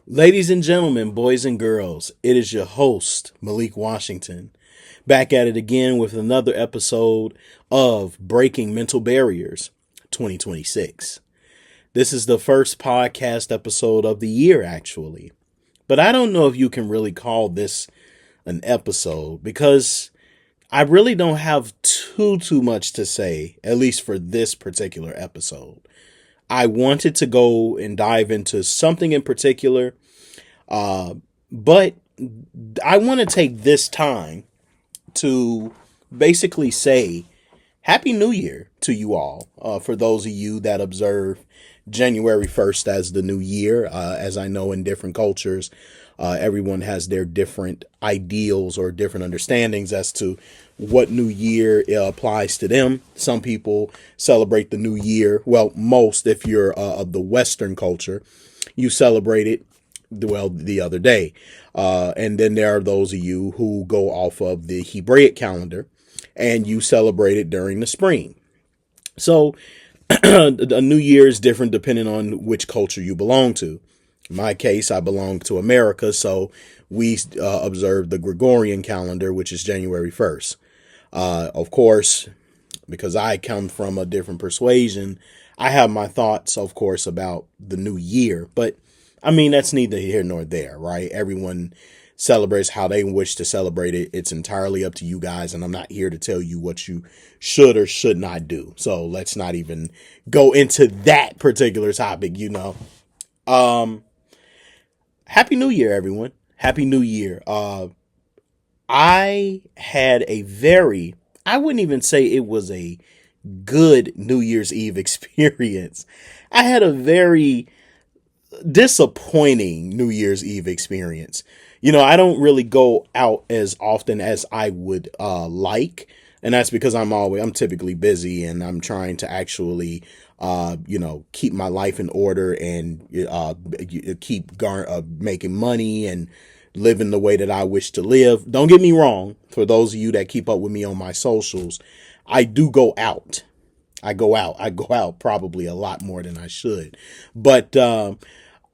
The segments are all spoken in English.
Ladies and gentlemen, boys and girls, it is your host, Malik Washington, back at it again with another episode of Breaking Mental Barriers 2026. This is the first podcast episode of the year, actually. But I don't know if you can really call this an episode because I really don't have too much to say, at least for this particular episode. I wanted to go and dive into something in particular, but I want to take this time to basically say Happy New Year to you all. For those of you that observe January 1st as the new year, as I know in different cultures, everyone has their different ideals or different understandings as to what new year applies to them. Some people celebrate the new year. Well, most, if you're of the Western culture, you celebrate it, well, the other day. And then there are those of you who go off of the Hebraic calendar and you celebrate it during the spring. So a new year is different depending on which culture you belong to. In my case, I belong to America, so we observe the Gregorian calendar, which is January 1st. Of course, because I come from a different persuasion, I have my thoughts, of course, about the new year. But, I mean, that's neither here nor there, right? Everyone celebrates how they wish to celebrate it. It's entirely up to you guys, and I'm not here to tell you what you should or should not do. So let's not even go into that particular topic, Happy New Year, everyone. Happy New Year. I had I wouldn't even say it was a good New Year's Eve experience. I had a very disappointing New Year's Eve experience. I don't really go out as often as I would like. And that's because I'm typically busy and I'm trying to actually, keep my life in order and keep making money and living the way that I wish to live. Don't get me wrong. For those of you that keep up with me on my socials, I do go out. I go out probably a lot more than I should. But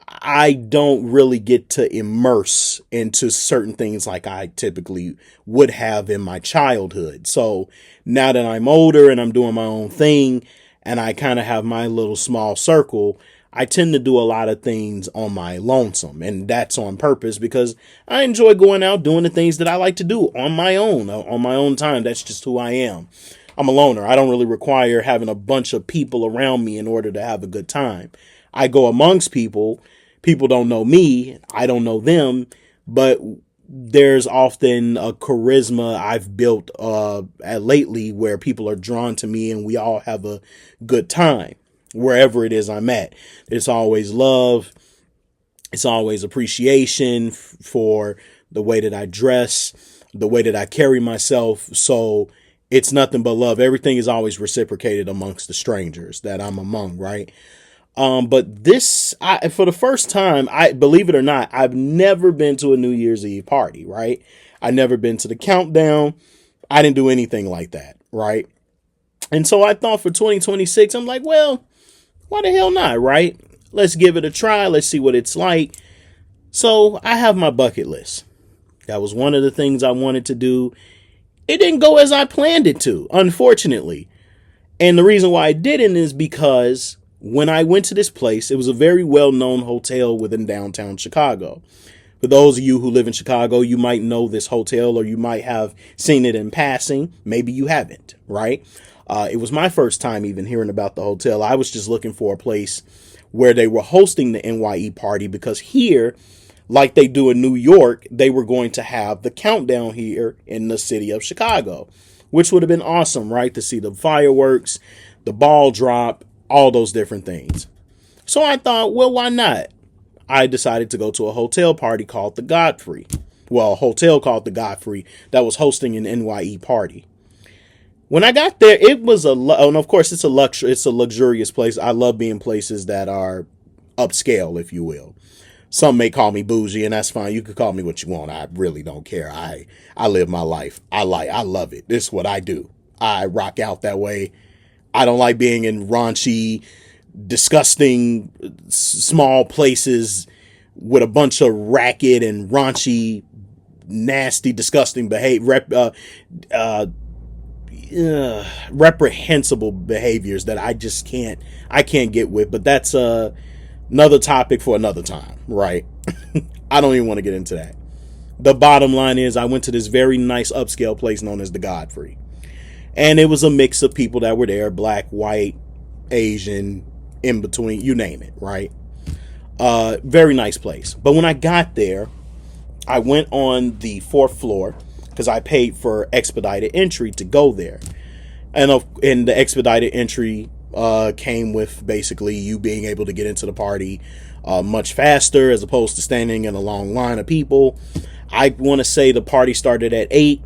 I don't really get to immerse into certain things like I typically would have in my childhood. So now that I'm older and I'm doing my own thing and I kind of have my little small circle, I tend to do a lot of things on my lonesome, and that's on purpose because I enjoy going out doing the things that I like to do on my own time. That's just who I am. I'm a loner. I don't really require having a bunch of people around me in order to have a good time. I go amongst people. People don't know me. I don't know them, but there's often a charisma I've built lately where people are drawn to me and we all have a good time. Wherever it is I'm at, it's always love. It's always appreciation for the way that I dress, the way that I carry myself. So it's nothing but love. Everything is always reciprocated amongst the strangers that I'm among, right? But for the first time, I believe it or not, I've never been to a New Year's Eve party, right? I never been to the countdown. I didn't do anything like that, right? And so I thought for 2026, I'm like, well, why the hell not, right? Let's give it a try. Let's see what it's like. So I have my bucket list. That was one of the things I wanted to do. It didn't go as I planned it to, unfortunately. And the reason why I didn't is because when I went to this place, it was a very well-known hotel within downtown Chicago. For those of you who live in Chicago, you might know this hotel or you might have seen it in passing. Maybe you haven't, right? It was my first time even hearing about the hotel. I was just looking for a place where they were hosting the NYE party because here, like they do in New York, they were going to have the countdown here in the city of Chicago, which would have been awesome, right? To see the fireworks, the ball drop, all those different things. So I thought, well, why not? I decided to go to a hotel party called the Godfrey. Well, a hotel called the Godfrey that was hosting an NYE party. When I got there, it was and of course it's a luxurious place. I love being places that are upscale, if you will. Some may call me bougie, and that's fine. You can call me what you want. I really don't care. I live my life. I love it. This is what I do. I rock out that way. I don't like being in raunchy, disgusting, small places with a bunch of racket and raunchy, nasty, disgusting reprehensible behaviors that I can't get with. But that's another topic for another time, right? I don't even want to get into that. The bottom line is I went to this very nice upscale place known as the Godfrey. And it was a mix of people that were there, black, white, Asian, in between, you name it, right? Very nice place. But when I got there, I went on the 4th floor because I paid for expedited entry to go there. And the expedited entry came with basically you being able to get into the party much faster as opposed to standing in a long line of people. I want to say the party started at 8.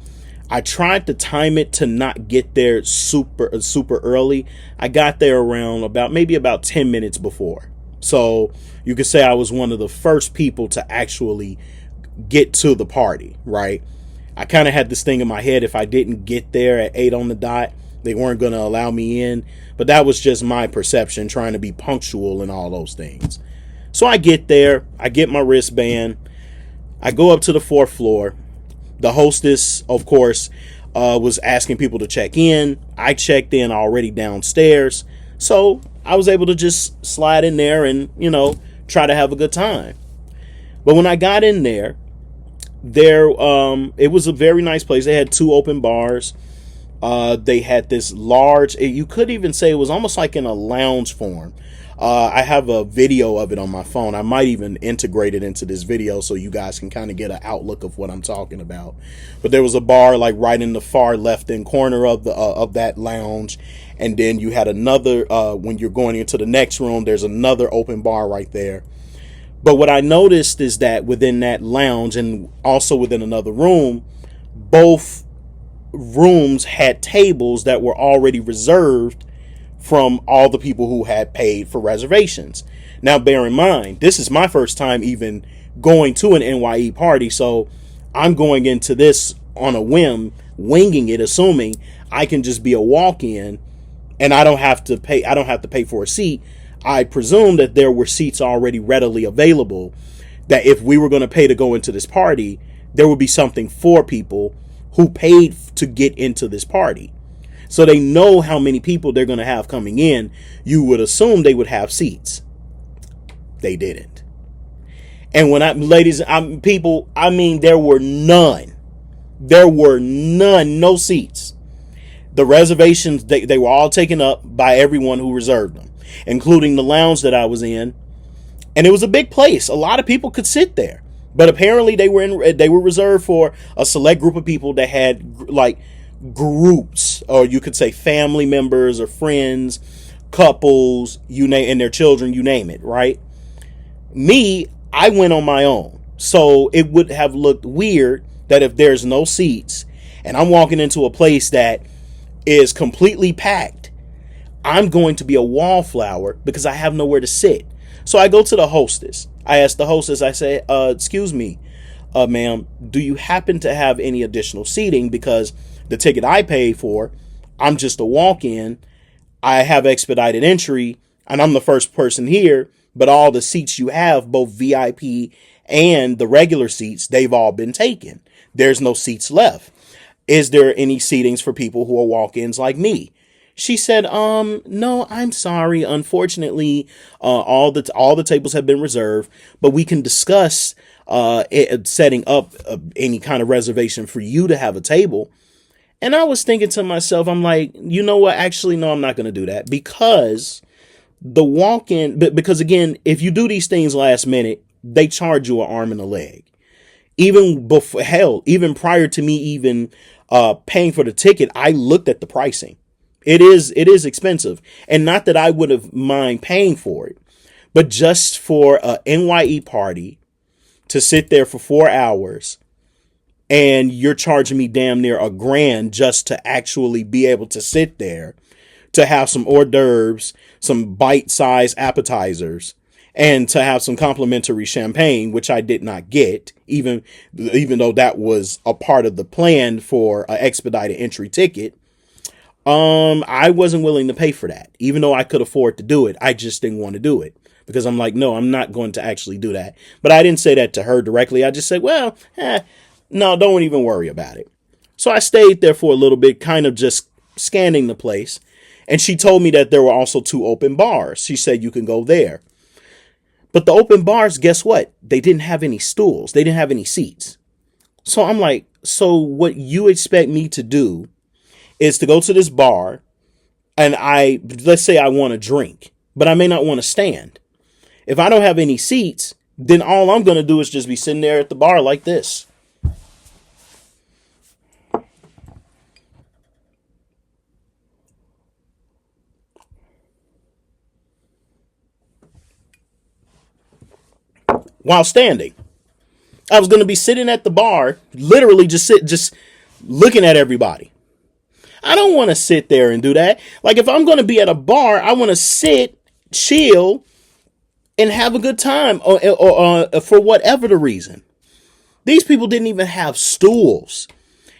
I tried to time it to not get there super early. I got there around about 10 minutes before. So you could say I was one of the first people to actually get to the party, right? I kind of had this thing in my head. If I didn't get there at 8 on the dot, they weren't going to allow me in. But that was just my perception, trying to be punctual and all those things. So I get there. I get my wristband. I go up to the 4th floor. The hostess, of course, was asking people to check in. I checked in already downstairs. So I was able to just slide in there and, try to have a good time. But when I got in there, it was a very nice place. They had 2 open bars. They had this large, you could even say it was almost like in a lounge form. I have a video of it on my phone. I might even integrate it into this video so you guys can kind of get an outlook of what I'm talking about. But there was a bar like right in the far left end corner of that lounge. And then you had another, when you're going into the next room, there's another open bar right there. But what I noticed is that within that lounge and also within another room, both rooms had tables that were already reserved from all the people who had paid for reservations. Now, bear in mind, this is my first time even going to an NYE party, so I'm going into this on a whim, winging it, assuming I can just be a walk-in and I don't have to pay for a seat. I presume that there were seats already readily available, that if we were going to pay to go into this party, there would be something for people who paid to get into this party. So they know how many people they're going to have coming in. You would assume they would have seats. They didn't. And when there were none. There were none, no seats. The reservations, they were all taken up by everyone who reserved them, including the lounge that I was in. And it was a big place. A lot of people could sit there. But apparently they were reserved for a select group of people that had like groups, or you could say family members or friends, couples, and their children, you name it, right? Me, I went on my own. So it would have looked weird that if there's no seats and I'm walking into a place that is completely packed, I'm going to be a wallflower because I have nowhere to sit. So I go to the hostess. I asked the hostess, I say, excuse me, ma'am, do you happen to have any additional seating? Because the ticket I paid for, I'm just a walk-in. I have expedited entry and I'm the first person here, but all the seats you have, both VIP and the regular seats, they've all been taken. There's no seats left. Is there any seatings for people who are walk-ins like me? She said, no, I'm sorry. Unfortunately, all the tables have been reserved, but we can discuss setting up any kind of reservation for you to have a table. And I was thinking to myself, I'm like, you know what? Actually, no, I'm not going to do that because the walk-in, because again, if you do these things last minute, they charge you an arm and a leg. Even even prior to me even paying for the ticket, I looked at the pricing. It is expensive, and not that I would have mind paying for it, but just for a NYE party to sit there for 4 hours and you're charging me damn near $1,000 just to actually be able to sit there, to have some hors d'oeuvres, some bite-sized appetizers, and to have some complimentary champagne, which I did not get, even though that was a part of the plan for an expedited entry ticket. I wasn't willing to pay for that, even though I could afford to do it. I just didn't want to do it. because I'm like, no, I'm not going to actually do that. But I didn't say that to her directly. I just said, well, no, don't even worry about it. So I stayed there for a little bit, kind of just scanning the place. And she told me that there were also 2 open bars. She said you can go there. But the open bars, guess what? They didn't have any stools. They didn't have any seats. So I'm like, so what you expect me to do is to go to this bar and let's say I want a drink, but I may not want to stand. If I don't have any seats, then all I'm going to do is just be sitting there at the bar like this. While standing, I was going to be sitting at the bar, literally just looking at everybody. I don't want to sit there and do that. Like if I'm going to be at a bar, I want to sit, chill, and have a good time, or for whatever the reason. These people didn't even have stools.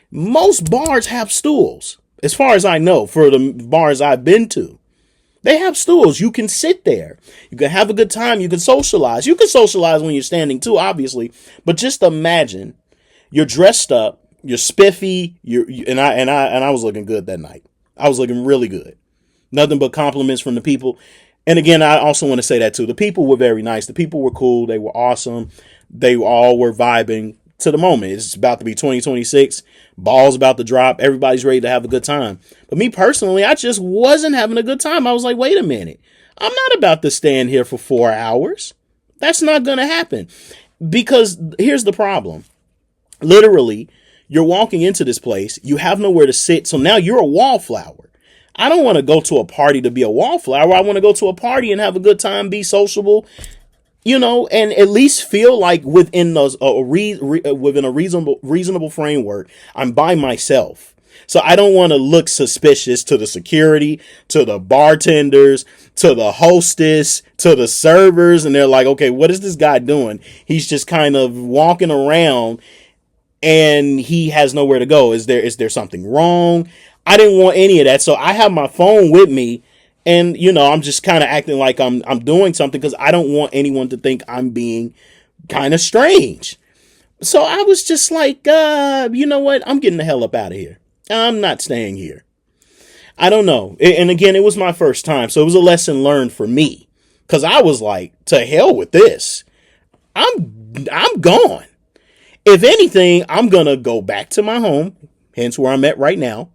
Most bars have stools, as far as I know, for the bars I've been to. They have stools. You can sit there. You can have a good time. You can socialize. You can socialize when you're standing too, obviously. But just imagine you're dressed up, you're spiffy, and I was looking good that night. I was looking really good. Nothing but compliments from the people. And again, I also want to say that too. The people were very nice. The people were cool. They were awesome. They all were vibing to the moment. It's about to be 2026. Ball's about to drop. Everybody's ready to have a good time. But me personally, I just wasn't having a good time. I was like, wait a minute. I'm not about to stand here for 4 hours. That's not going to happen. Because here's the problem. Literally, you're walking into this place. You have nowhere to sit. So now you're a wallflower. I don't want to go to a party to be a wallflower. I want to go to a party and have a good time, be sociable, and at least feel like within within a reasonable framework, I'm by myself. So I don't want to look suspicious to the security, to the bartenders, to the hostess, to the servers. And they're like, okay, what is this guy doing? He's just kind of walking around and he has nowhere to go. Is there something wrong? I didn't want any of that. So I have my phone with me. And, I'm just kind of acting like I'm doing something because I don't want anyone to think I'm being kind of strange. So I was just like, you know what? I'm getting the hell up out of here. I'm not staying here. I don't know. And again, it was my first time. So it was a lesson learned for me because I was like, to hell with this. I'm gone. If anything, I'm going to go back to my home, hence where I'm at right now,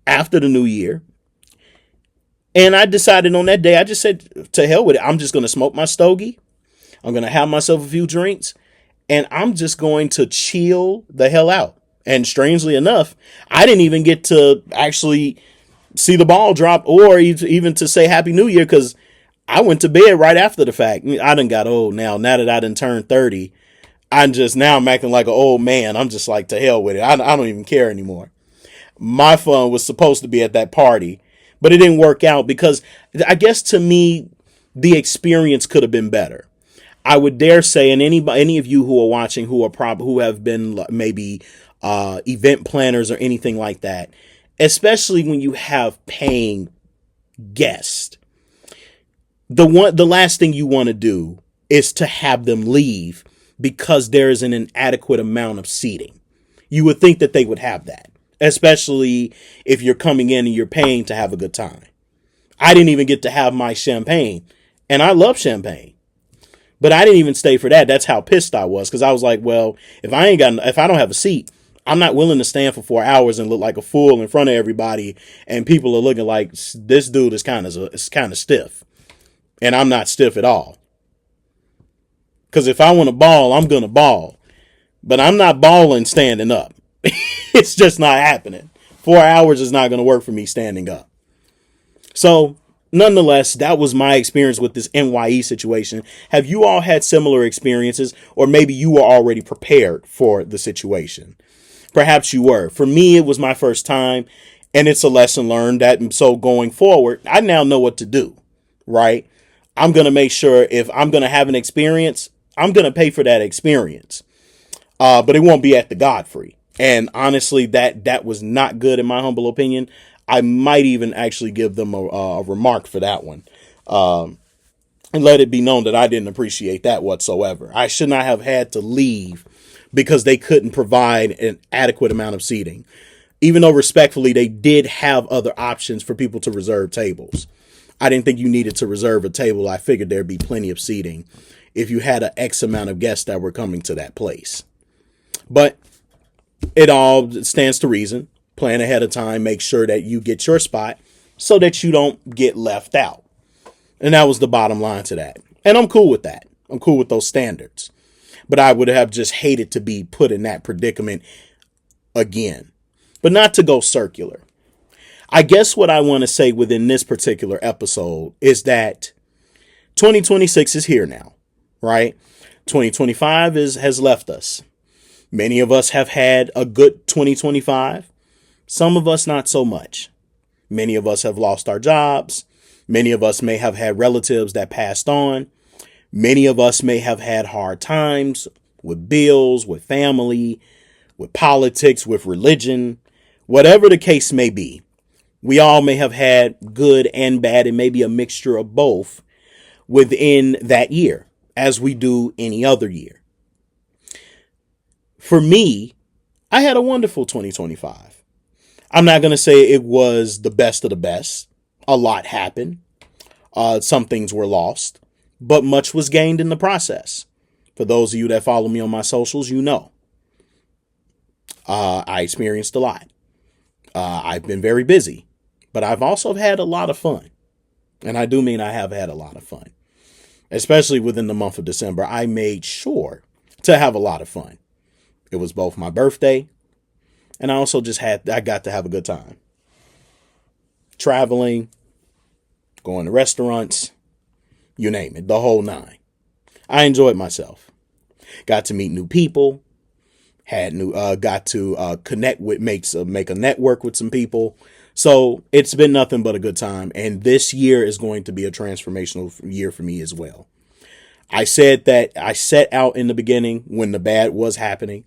after the new year. And I decided on that day, I just said, to hell with it. I'm just going to smoke my stogie. I'm going to have myself a few drinks. And I'm just going to chill the hell out. And strangely enough, I didn't even get to actually see the ball drop or even to say Happy New Year because I went to bed right after the fact. I done got old now. Now that I done turned 30, I'm acting like an old man. I'm just like, to hell with it. I don't even care anymore. My fun was supposed to be at that party. But it didn't work out because I guess to me, the experience could have been better. I would dare say, and any of you who are watching who have been maybe event planners or anything like that, especially when you have paying guests, the last thing you want to do is to have them leave because there is an inadequate amount of seating. You would think that they would have that. Especially if you're coming in and you're paying to have a good time. I didn't even get to have my champagne. And I love champagne. But I didn't even stay for that. That's how pissed I was. Because I was like, well, if I don't have a seat, I'm not willing to stand for 4 hours and look like a fool in front of everybody. And people are looking like this dude is kind of stiff. And I'm not stiff at all. Because if I want to ball, I'm going to ball. But I'm not balling standing up. It's just not happening. 4 hours is not going to work for me standing up. So, nonetheless, that was my experience with this NYE situation. Have you all had similar experiences, or maybe you were already prepared for the situation? Perhaps you were. For me, it was my first time, and it's a lesson learned. So going forward, I now know what to do, right? I'm going to make sure if I'm going to have an experience, I'm going to pay for that experience. But it won't be at the Godfrey. And honestly, that was not good in my humble opinion. I might even actually give them a remark for that one. and let it be known that I didn't appreciate that whatsoever. I should not have had to leave because they couldn't provide an adequate amount of seating. Even though respectfully, they did have other options for people to reserve tables. I didn't think you needed to reserve a table. I figured there'd be plenty of seating if you had an X amount of guests that were coming to that place. But it all stands to reason. Plan ahead of time. Make sure that you get your spot so that you don't get left out. And that was the bottom line to that. And I'm cool with that. I'm cool with those standards. But I would have just hated to be put in that predicament again. But not to go circular. I guess what I want to say within this particular episode is that 2026 is here now, right? 2025 has left us. Many of us have had a good 2025. Some of us not so much. Many of us have lost our jobs. Many of us may have had relatives that passed on. Many of us may have had hard times with bills, with family, with politics, with religion, whatever the case may be. We all may have had good and bad and maybe a mixture of both within that year, as we do any other year. For me, I had a wonderful 2025. I'm not going to say it was the best of the best. A lot happened. Some things were lost, but much was gained in the process. For those of you that follow me on my socials, you know. I experienced a lot. I've been very busy, but I've also had a lot of fun. And I do mean I have had a lot of fun. Especially within the month of December, I made sure to have a lot of fun. It was both my birthday, and I also I got to have a good time. Traveling, going to restaurants, you name it, the whole nine. I enjoyed myself. Got to meet new people. Got to connect with, make a network with some people. So it's been nothing but a good time. And this year is going to be a transformational year for me as well. I said that I set out in the beginning when the bad was happening.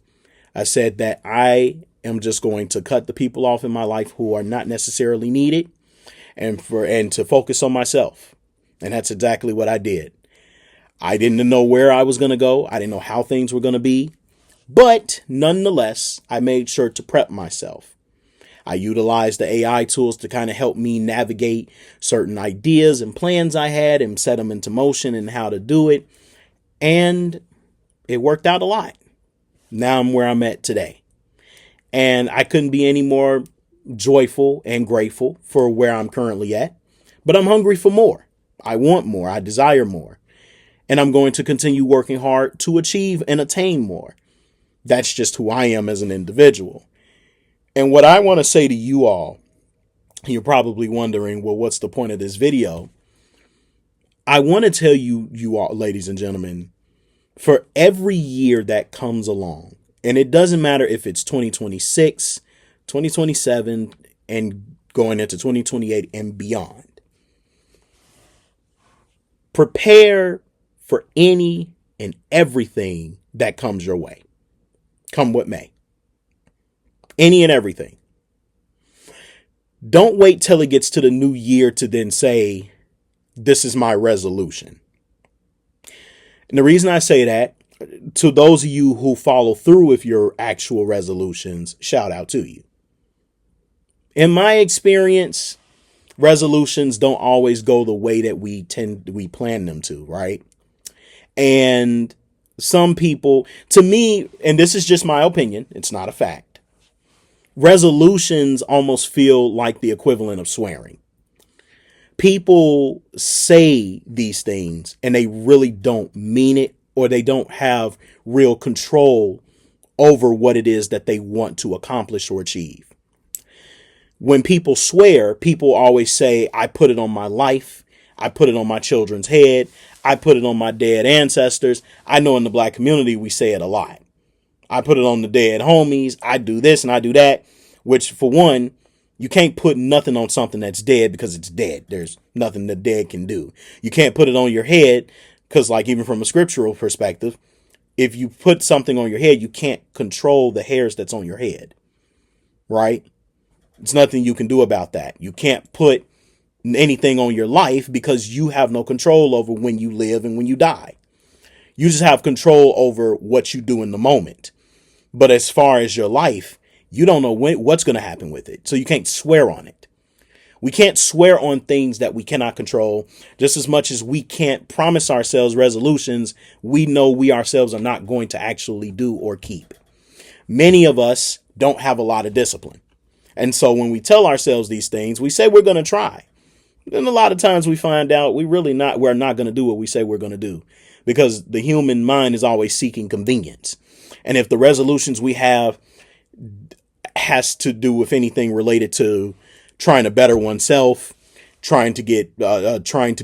I said that I am just going to cut the people off in my life who are not necessarily needed and to focus on myself. And that's exactly what I did. I didn't know where I was going to go. I didn't know how things were going to be. But nonetheless, I made sure to prep myself. I utilized the AI tools to kind of help me navigate certain ideas and plans I had and set them into motion and how to do it. And it worked out a lot. Now I'm where I'm at today. And I couldn't be any more joyful and grateful for where I'm currently at. But I'm hungry for more. I want more. I desire more. And I'm going to continue working hard to achieve and attain more. That's just who I am as an individual. And what I want to say to you all, you're probably wondering, well, what's the point of this video? I want to tell you all, ladies and gentlemen, for every year that comes along, and it doesn't matter if it's 2026, 2027, and going into 2028 and beyond, prepare for any and everything that comes your way. Come what may. Any and everything. Don't wait till it gets to the new year to then say, this is my resolution. And the reason I say that, to those of you who follow through with your actual resolutions, shout out to you. In my experience, resolutions don't always go the way that we plan them to, right? And some people, to me, and this is just my opinion, it's not a fact, resolutions almost feel like the equivalent of swearing. People say these things and they really don't mean it, or they don't have real control over what it is that they want to accomplish or achieve. When people swear, people always say, I put it on my life. I put it on my children's head. I put it on my dead ancestors. I know in the black community, we say it a lot. I put it on the dead homies. I do this and I do that, which for one, you can't put nothing on something that's dead because it's dead. There's nothing the dead can do. You can't put it on your head because, like, even from a scriptural perspective, if you put something on your head, you can't control the hairs that's on your head, right? It's nothing you can do about that. You can't put anything on your life because you have no control over when you live and when you die. You just have control over what you do in the moment. But as far as your life, you don't know what's going to happen with it. So you can't swear on it. We can't swear on things that we cannot control, just as much as we can't promise ourselves resolutions we know we ourselves are not going to actually do or keep. Many of us don't have a lot of discipline. And so when we tell ourselves these things, we say we're going to try. Then a lot of times we find out we're not going to do what we say we're going to do, because the human mind is always seeking convenience. And if the resolutions we have has to do with anything related to trying to better oneself, trying to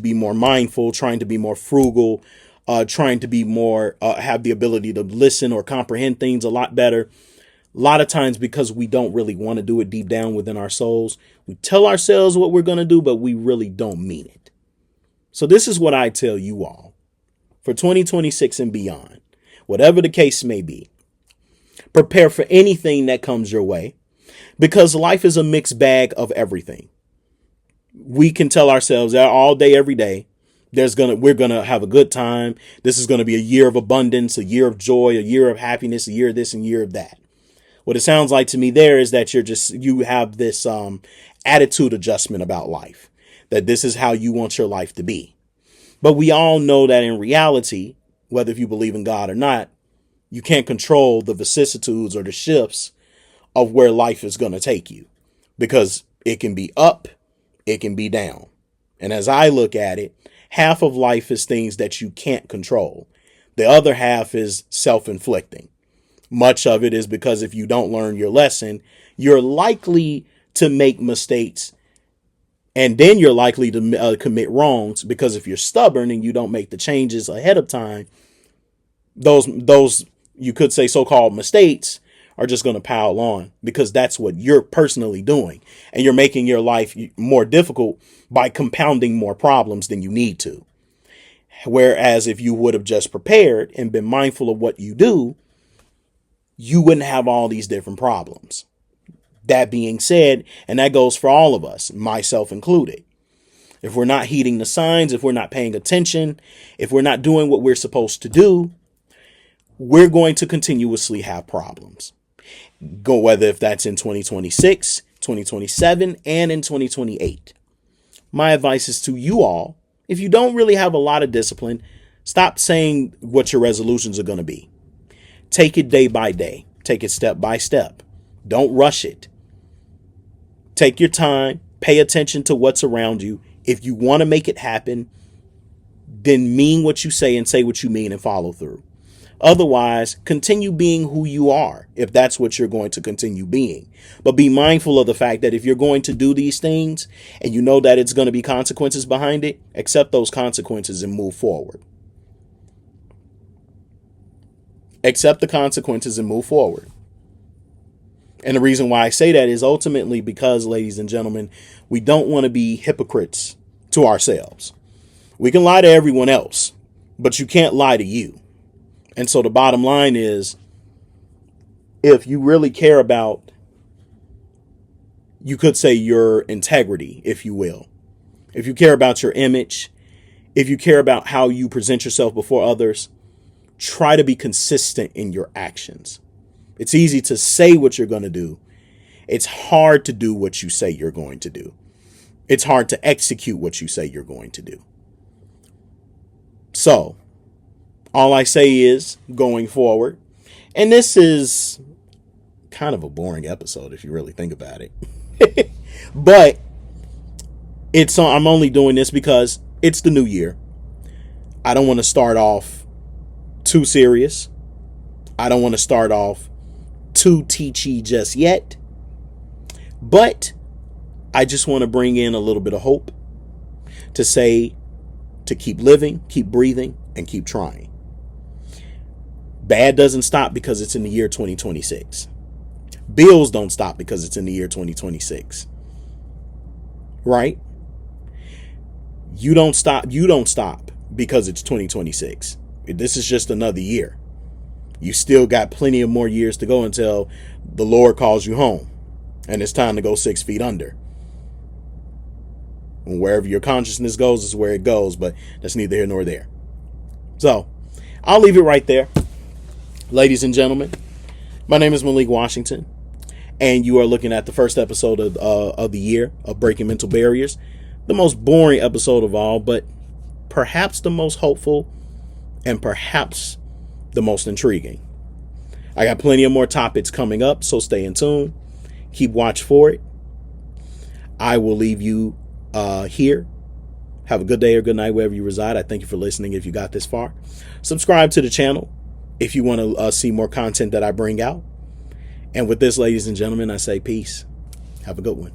be more mindful, trying to be more frugal, trying to be more, have the ability to listen or comprehend things a lot better. A lot of times, because we don't really want to do it deep down within our souls, we tell ourselves what we're going to do, but we really don't mean it. So this is what I tell you all for 2026 and beyond, whatever the case may be. Prepare for anything that comes your way, because life is a mixed bag of everything. We can tell ourselves that all day, every day, we're going to have a good time. This is going to be a year of abundance, a year of joy, a year of happiness, a year of this and year of that. What it sounds like to me there is that you have this attitude adjustment about life, that this is how you want your life to be. But we all know that in reality, whether if you believe in God or not, you can't control the vicissitudes or the shifts of where life is going to take you, because it can be up, it can be down. And as I look at it, half of life is things that you can't control. The other half is self-inflicting. Much of it is because if you don't learn your lesson, you're likely to make mistakes, and then you're likely to commit wrongs, because if you're stubborn and you don't make the changes ahead of time, those you could say so-called mistakes are just going to pile on, because that's what you're personally doing. And you're making your life more difficult by compounding more problems than you need to. Whereas if you would have just prepared and been mindful of what you do, you wouldn't have all these different problems. That being said, and that goes for all of us, myself included, if we're not heeding the signs, if we're not paying attention, if we're not doing what we're supposed to do, we're going to continuously have problems. Whether if that's in 2026, 2027, and in 2028. My advice is to you all, if you don't really have a lot of discipline, stop saying what your resolutions are going to be. Take it day by day. Take it step by step. Don't rush it. Take your time. Pay attention to what's around you. If you want to make it happen, then mean what you say and say what you mean and follow through. Otherwise, continue being who you are, if that's what you're going to continue being. But be mindful of the fact that if you're going to do these things and you know that it's going to be consequences behind it, accept those consequences and move forward. Accept the consequences and move forward. And the reason why I say that is ultimately because, ladies and gentlemen, we don't want to be hypocrites to ourselves. We can lie to everyone else, but you can't lie to you. And so the bottom line is, if you really care about, you could say, your integrity, if you will, if you care about your image, if you care about how you present yourself before others, try to be consistent in your actions. It's easy to say what you're going to do. It's hard to do what you say you're going to do. It's hard to execute what you say you're going to do. So all I say is, going forward, and this is kind of a boring episode if you really think about it, but I'm only doing this because it's the new year. I don't want to start off too serious. I don't want to start off too teachy just yet, but I just want to bring in a little bit of hope to say to keep living, keep breathing, and keep trying. Bad doesn't stop because it's in the year 2026. Bills don't stop because it's in the year 2026. Right? You don't stop because it's 2026. This is just another year. You still got plenty of more years to go until the Lord calls you home and it's time to go 6 feet under. And wherever your consciousness goes is where it goes, but that's neither here nor there. So I'll leave it right there. Ladies and gentlemen, my name is Malik Washington, and you are looking at the first episode of the year of Breaking Mental Barriers. The most boring episode of all, but perhaps the most hopeful and perhaps the most intriguing. I got plenty of more topics coming up, so stay in tune. Keep watch for it. I will leave you here. Have a good day or good night wherever you reside. I thank you for listening if you got this far. Subscribe to the channel if you want to see more content that I bring out. And with this, ladies and gentlemen, I say peace. Have a good one.